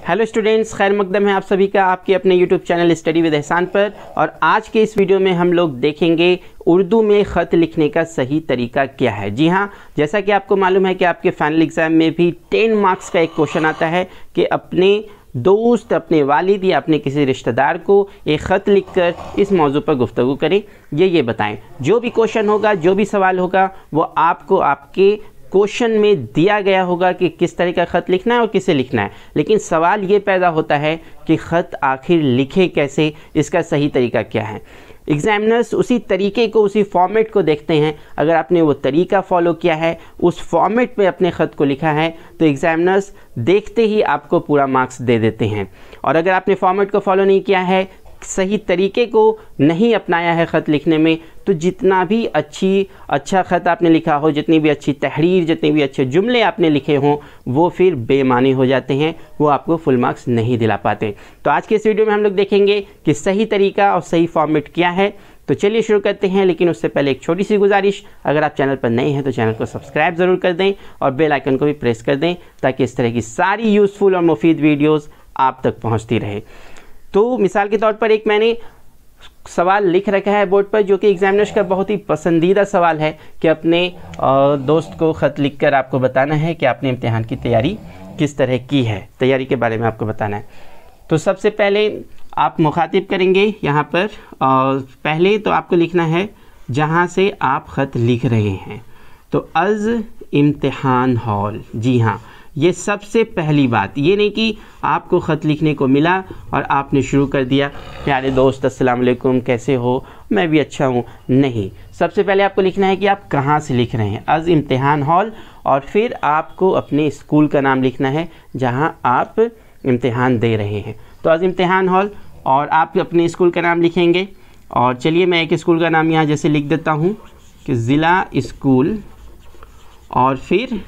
Hello students, खैर मकदम है आप सभी का आपके अपने यूट्यूब चैनल स्टडी विद एहसान पर। और आज के इस वीडियो में हम लोग देखेंगे उर्दू में ख़त लिखने का सही तरीका क्या है। जी हाँ, जैसा कि आपको मालूम है कि आपके फाइनल एग्ज़ाम में भी 10 मार्क्स का एक क्वेश्चन आता है कि अपने दोस्त, अपने वालिद या अपने किसी रिश्तेदार को एक ख़त लिखकर इस मौजू पर गुफ्तगू करें, ये बताएं। जो भी क्वेश्चन होगा, जो भी सवाल होगा, वो आपको आपके क्वेश्चन में दिया गया होगा कि किस तरह का ख़त लिखना है और किसे लिखना है। लेकिन सवाल ये पैदा होता है कि ख़त आखिर लिखे कैसे, इसका सही तरीका क्या है। एग्जामिनर्स उसी तरीके को, उसी फॉर्मेट को देखते हैं। अगर आपने वो तरीका फॉलो किया है, उस फॉर्मेट में अपने ख़त को लिखा है, तो एग्जामिनर्स देखते ही आपको पूरा मार्क्स दे देते हैं। और अगर आपने फॉर्मेट को फॉलो नहीं किया है, सही तरीके को नहीं अपनाया है ख़त लिखने में, तो जितना भी अच्छा ख़त आपने लिखा हो, जितनी भी अच्छी तहरीर, जितने भी अच्छे जुमले आपने लिखे हों, वो फिर बेमानी हो जाते हैं, वो आपको फुल मार्क्स नहीं दिला पाते। तो आज के इस वीडियो में हम लोग देखेंगे कि सही तरीका और सही फॉर्मेट क्या है। तो चलिए शुरू करते हैं। लेकिन उससे पहले एक छोटी सी गुजारिश, अगर आप चैनल पर नए हैं तो चैनल को सब्सक्राइब ज़रूर कर दें और बेल आइकन को भी प्रेस कर दें, ताकि इस तरह की सारी यूज़फुल और मुफीद वीडियोज़ आप तक पहुँचती रहे। तो मिसाल के तौर पर एक मैंने सवाल लिख रखा है बोर्ड पर, जो कि एग्जामिनर्स का बहुत ही पसंदीदा सवाल है कि अपने दोस्त को ख़त लिखकर आपको बताना है कि आपने इम्तिहान की तैयारी किस तरह की है, तैयारी के बारे में आपको बताना है। तो सबसे पहले आप मुखातिब करेंगे यहाँ पर, पहले तो आपको लिखना है जहाँ से आप ख़त लिख रहे हैं, तो अज़ इम्तिहान हॉल। जी हाँ, ये सबसे पहली बात। ये नहीं कि आपको ख़त लिखने को मिला और आपने शुरू कर दिया, प्यारे दोस्त अस्सलाम वालेकुम, कैसे हो, मैं भी अच्छा हूँ। नहीं, सबसे पहले आपको लिखना है कि आप कहाँ से लिख रहे हैं, अज़ इम्तिहान हॉल। और फिर आपको अपने स्कूल का नाम लिखना है जहाँ आप इम्तिहान दे रहे हैं। तो अज़ इम्तिहान हॉल, और आप अपने स्कूल का नाम लिखेंगे। और चलिए मैं एक स्कूल का नाम यहाँ जैसे लिख देता हूँ कि ज़िला स्कूल, और फिर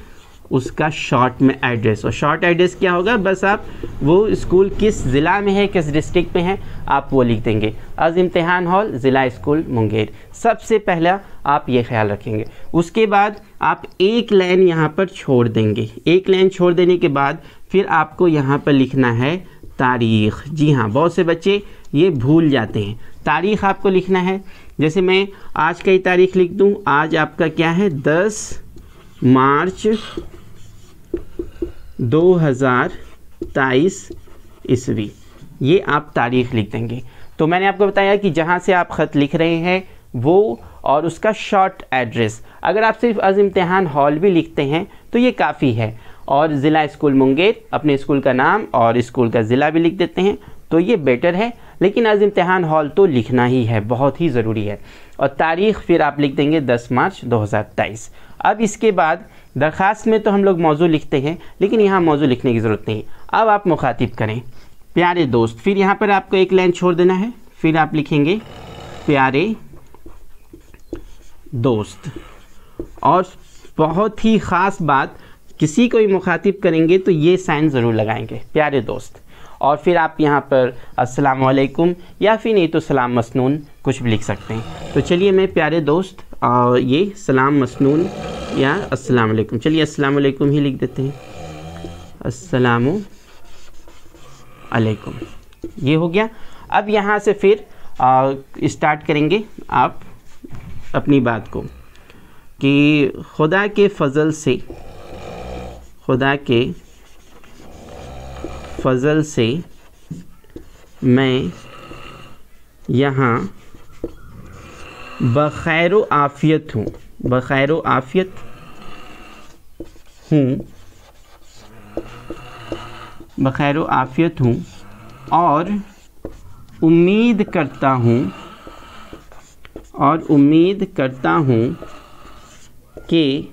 उसका शॉर्ट में एड्रेस। और शॉर्ट एड्रेस क्या होगा, बस आप वो स्कूल किस ज़िला में है, किस डिस्ट्रिक्ट में है, आप वो लिख देंगे। अज़ इम्तिहान हॉल, ज़िला स्कूल मुंगेर। सबसे पहला आप ये ख्याल रखेंगे। उसके बाद आप एक लाइन यहाँ पर छोड़ देंगे। एक लाइन छोड़ देने के बाद फिर आपको यहाँ पर लिखना है तारीख़। जी हाँ, बहुत से बच्चे ये भूल जाते हैं। तारीख़ आपको लिखना है, जैसे मैं आज का ही तारीख़ लिख दूँ। आज आपका क्या है, 10 मार्च 2023 ईस्वी। ये आप तारीख़ लिख देंगे। तो मैंने आपको बताया कि जहाँ से आप ख़त लिख रहे हैं वो, और उसका शॉर्ट एड्रेस। अगर आप सिर्फ अज़ इम्तिहान हॉल भी लिखते हैं तो ये काफ़ी है। और ज़िला स्कूल मुंगेर, अपने स्कूल का नाम और स्कूल का ज़िला भी लिख देते हैं, तो ये बेटर है। लेकिन अज़ इम्तिहान हॉल तो लिखना ही है, बहुत ही ज़रूरी है। और तारीख़ फिर आप लिख देंगे 10 मार्च 2023। अब इसके बाद दरख्वास्त में तो हम लोग मौजू लिखते हैं, लेकिन यहाँ मौजू लिखने की ज़रूरत नहीं। अब आप मुखातिब करें प्यारे दोस्त। फिर यहाँ पर आपको एक लाइन छोड़ देना है, फिर आप लिखेंगे प्यारे दोस्त। और बहुत ही ख़ास बात, किसी को भी मुखातिब करेंगे तो ये साइन ज़रूर लगाएंगे, प्यारे दोस्त। और फिर आप यहाँ पर अस्सलाम वालेकुम, या फिर नहीं तो सलाम मसनून, कुछ भी लिख सकते हैं। तो चलिए मैं प्यारे दोस्त, ये सलाम मसनून या अस्सलाम वालेकुम, चलिए अस्सलाम वालेकुम ही लिख देते हैं, अस्सलामु अलैकुम। ये हो गया। अब यहाँ से फिर स्टार्ट करेंगे आप अपनी बात को कि खुदा के फ़ज़ल से, खुदा के फ़ज़ल से मैं यहाँ बख़ैर व आफ़ियत हूँ, बख़ैर व आफ़ियत हूँ, बख़ैर व आफ़ियत हूँ। और उम्मीद करता हूँ, और उम्मीद करता हूँ कि,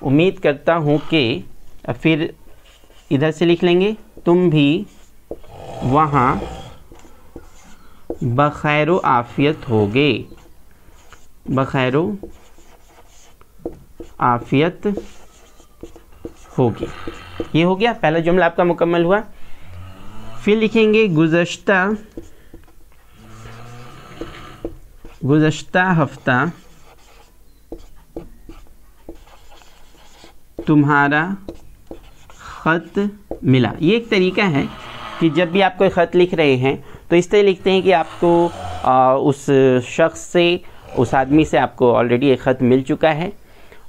उम्मीद करता हूँ कि, फिर इधर से लिख लेंगे तुम भी वहाँ बख़ैर व आफ़ियत होगे, बख़ैर व आफ़ियत होगी। ये हो गया, पहला जुमला आपका मुकम्मल हुआ। फिर लिखेंगे गुज़श्ता हफ्ता तुम्हारा ख़त मिला। ये एक तरीका है कि जब भी आप कोई ख़त लिख रहे हैं तो इस तरह लिखते हैं कि आपको उस शख्स से, उस आदमी से आपको ऑलरेडी एक ख़त मिल चुका है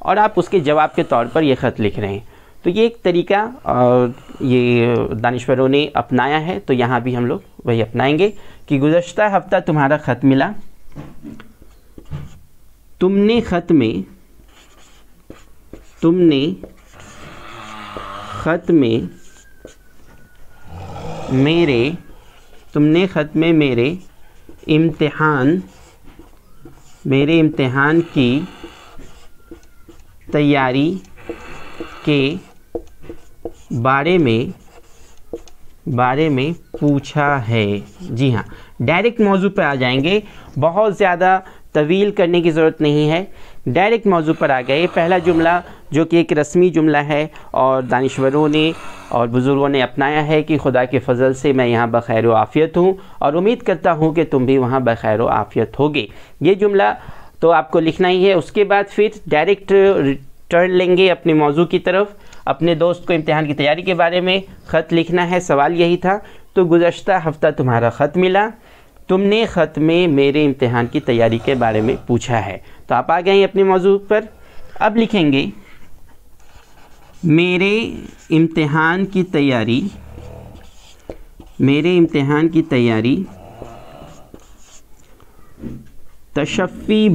और आप उसके जवाब के तौर पर ये ख़त लिख रहे हैं। तो ये एक तरीका ये दानिश्वरों ने अपनाया है, तो यहाँ भी हम लोग वही अपनाएंगे कि गुज़श्ता हफ्ता तुम्हारा ख़त मिला, तुमने ख़त में मेरे इम्तिहान की तैयारी के बारे में पूछा है। जी हाँ, डायरेक्ट मौजू पर आ जाएंगे, बहुत ज़्यादा तवील करने की ज़रूरत नहीं है, डायरेक्ट मौजू पर आ गए। पहला जुमला जो कि एक रस्मी जुमला है और दानिश्वरों ने और बुज़ुर्गों ने अपनाया है कि खुदा के फ़ज़ल से मैं यहाँ बख़ैर व आफ़ियत हूँ और उम्मीद करता हूँ कि तुम भी वहाँ बख़ैर व आफ़ियत होगे। ये जुमला तो आपको लिखना ही है। उसके बाद फिर डायरेक्ट टर्न लेंगे अपने मौजू की तरफ। अपने दोस्त को इम्तिहान की तैयारी के बारे में ख़त लिखना है, सवाल यही था। तो गुज़श्ता हफ्ता तुम्हारा ख़त मिला, तुमने ख़त में मेरे इम्तिहान की तैयारी के बारे में पूछा है। तो आप आ गए अपने मौजू पर। अब लिखेंगे मेरे इम्तिहान की तैयारी तशफ़ी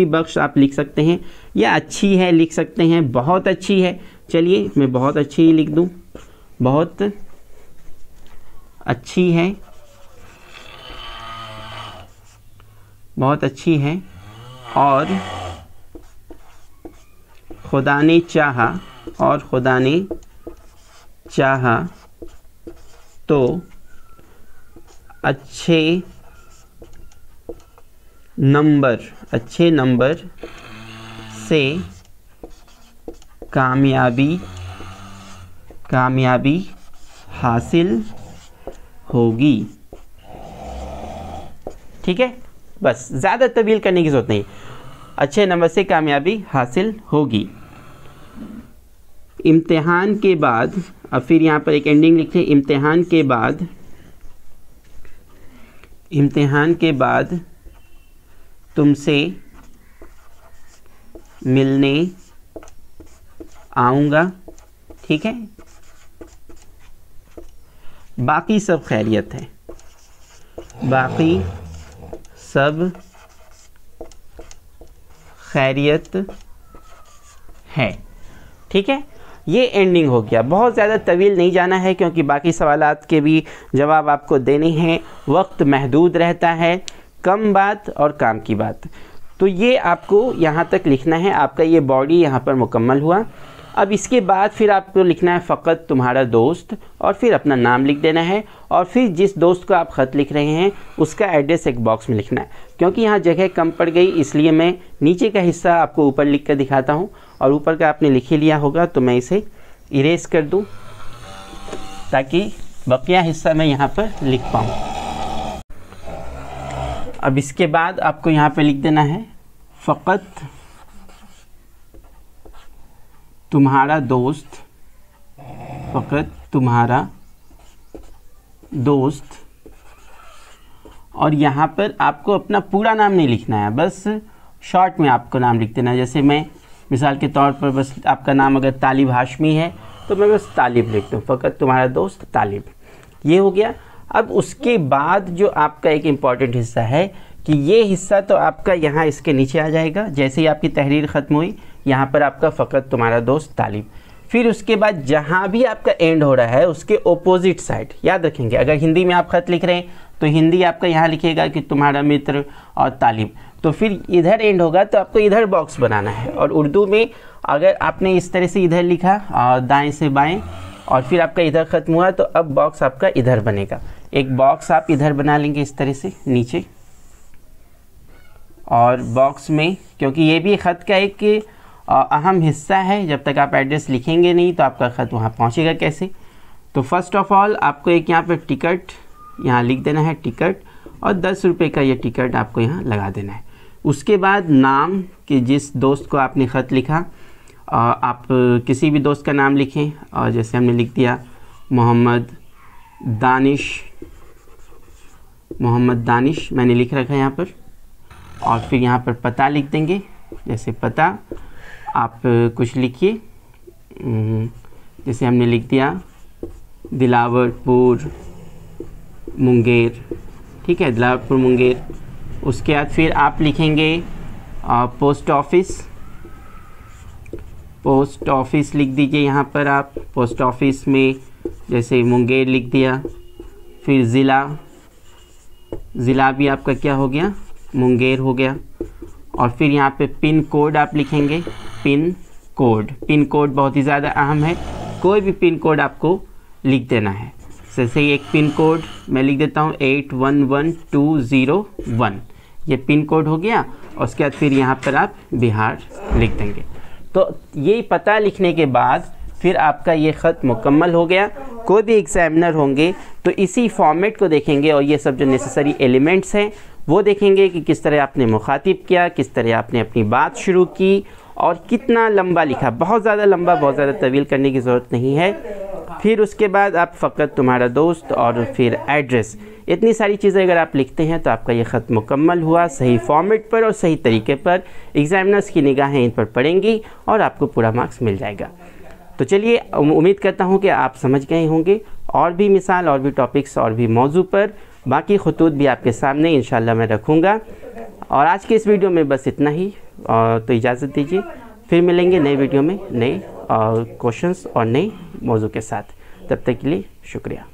बख्श आप लिख सकते हैं या अच्छी है लिख सकते हैं, बहुत अच्छी है। चलिए मैं बहुत अच्छी ही लिख दूं, बहुत अच्छी है, बहुत अच्छी है और खुदा ने चाहा तो अच्छे नंबर से कामयाबी हासिल होगी। ठीक है, बस ज़्यादा तवील करने की ज़रूरत नहीं, अच्छे नंबर से कामयाबी हासिल होगी। इम्तिहान के बाद, अब फिर यहाँ पर एक एंडिंग लिखते हैं, इम्तिहान के बाद तुमसे मिलने आऊँगा। ठीक है, बाकी सब खैरियत है, बाकी सब खैरियत है। ठीक है, ये एंडिंग हो गया। बहुत ज़्यादा तवील नहीं जाना है क्योंकि बाकी सवालात के भी जवाब आपको देने हैं, वक्त महदूद रहता है, कम बात और काम की बात। तो ये आपको यहाँ तक लिखना है। आपका ये बॉडी यहाँ पर मुकम्मल हुआ। अब इसके बाद फिर आपको लिखना है फ़कत तुम्हारा दोस्त और फिर अपना नाम लिख देना है और फिर जिस दोस्त को आप ख़त लिख रहे हैं उसका एड्रेस एक बॉक्स में लिखना है। क्योंकि यहाँ जगह कम पड़ गई इसलिए मैं नीचे का हिस्सा आपको ऊपर लिख कर दिखाता हूँ और ऊपर का आपने लिख ही लिया होगा, तो मैं इसे इरेज कर दूँ ताकि बकिया हिस्सा मैं यहाँ पर लिख पाऊँ। अब इसके बाद आपको यहाँ पे लिख देना है फ़कत तुम्हारा दोस्त, फ़कत तुम्हारा दोस्त। और यहाँ पर आपको अपना पूरा नाम नहीं लिखना है, बस शॉर्ट में आपको नाम लिख देना है। जैसे मैं मिसाल के तौर पर बस आपका नाम अगर तालिब हाशमी है तो मैं बस तालिब लिख दूँ, फ़कत तुम्हारा दोस्त तालिब। ये हो गया। अब उसके बाद जो आपका एक इम्पॉर्टेंट हिस्सा है कि ये हिस्सा तो आपका यहाँ इसके नीचे आ जाएगा। जैसे ही आपकी तहरीर ख़त्म हुई यहाँ पर आपका फ़कत तुम्हारा दोस्त तालिब। फिर उसके बाद जहाँ भी आपका एंड हो रहा है उसके ओपोजिट साइड याद रखेंगे। अगर हिंदी में आप ख़त लिख रहे हैं तो हिंदी आपका यहाँ लिखेगा कि तुम्हारा मित्र और तालिब। तो फिर इधर एंड होगा तो आपको इधर बॉक्स बनाना है। और उर्दू में अगर आपने इस तरह से इधर लिखा और दाएँ से बाएँ और फिर आपका इधर ख़त्म हुआ तो अब बॉक्स आपका इधर बनेगा। एक बॉक्स आप इधर बना लेंगे इस तरह से नीचे। और बॉक्स में क्योंकि ये भी ख़त का एक अहम हिस्सा है, जब तक आप एड्रेस लिखेंगे नहीं तो आपका ख़त वहाँ पहुँचेगा कैसे। तो फर्स्ट ऑफ ऑल आपको एक यहाँ पे टिकट यहाँ लिख देना है, टिकट, और 10 रुपये का ये टिकट आपको यहाँ लगा देना है। उसके बाद नाम कि जिस दोस्त को आपने ख़त लिखा आप किसी भी दोस्त का नाम लिखें, और जैसे हमने लिख दिया मोहम्मद दानिश मैंने लिख रखा है यहाँ पर। और फिर यहाँ पर पता लिख देंगे, जैसे पता आप कुछ लिखिए, जैसे हमने लिख दिया दिलावरपुर मुंगेर, ठीक है, दिलावरपुर मुंगेर। उसके बाद फिर आप लिखेंगे पोस्ट ऑफिस लिख दीजिए यहाँ पर आप। पोस्ट ऑफिस में जैसे मुंगेर लिख दिया। फिर ज़िला भी आपका क्या हो गया, मुंगेर हो गया। और फिर यहाँ पे पिन कोड आप लिखेंगे, पिन कोड बहुत ही ज़्यादा अहम है, कोई भी पिन कोड आपको लिख देना है। जैसे एक पिन कोड मैं लिख देता हूँ 811201, ये पिन कोड हो गया। और उसके बाद फिर यहाँ पर आप बिहार लिख देंगे। तो ये पता लिखने के बाद फिर आपका ये ख़त मुकम्मल हो गया। कोई भी एग्ज़ामिनर होंगे तो इसी फॉर्मेट को देखेंगे और ये सब जो नेसेसरी एलिमेंट्स हैं वो देखेंगे कि किस तरह आपने मुखातिब किया, किस तरह आपने अपनी बात शुरू की और कितना लंबा लिखा। बहुत ज़्यादा लंबा, बहुत ज़्यादा तवील करने की ज़रूरत नहीं है। फिर उसके बाद आप फ़कत तुम्हारा दोस्त और फिर एड्रेस, इतनी सारी चीज़ें अगर आप लिखते हैं तो आपका ये ख़त मुकम्मल हुआ, सही फॉर्मेट पर और सही तरीके पर। एग्ज़ामिनर्स की निगाहें इन पर पड़ेंगी और आपको पूरा मार्क्स मिल जाएगा। तो चलिए, उम्मीद करता हूँ कि आप समझ गए होंगे। और भी मिसाल, और भी टॉपिक्स, और भी मौजू पर बाकी खुतूत भी आपके सामने इंशाल्लाह मैं रखूँगा। और आज के इस वीडियो में बस इतना ही। तो इजाज़त दीजिए, फिर मिलेंगे नए वीडियो में नए क्वेश्चंस और नए मौजू के साथ। तब तक के लिए शुक्रिया।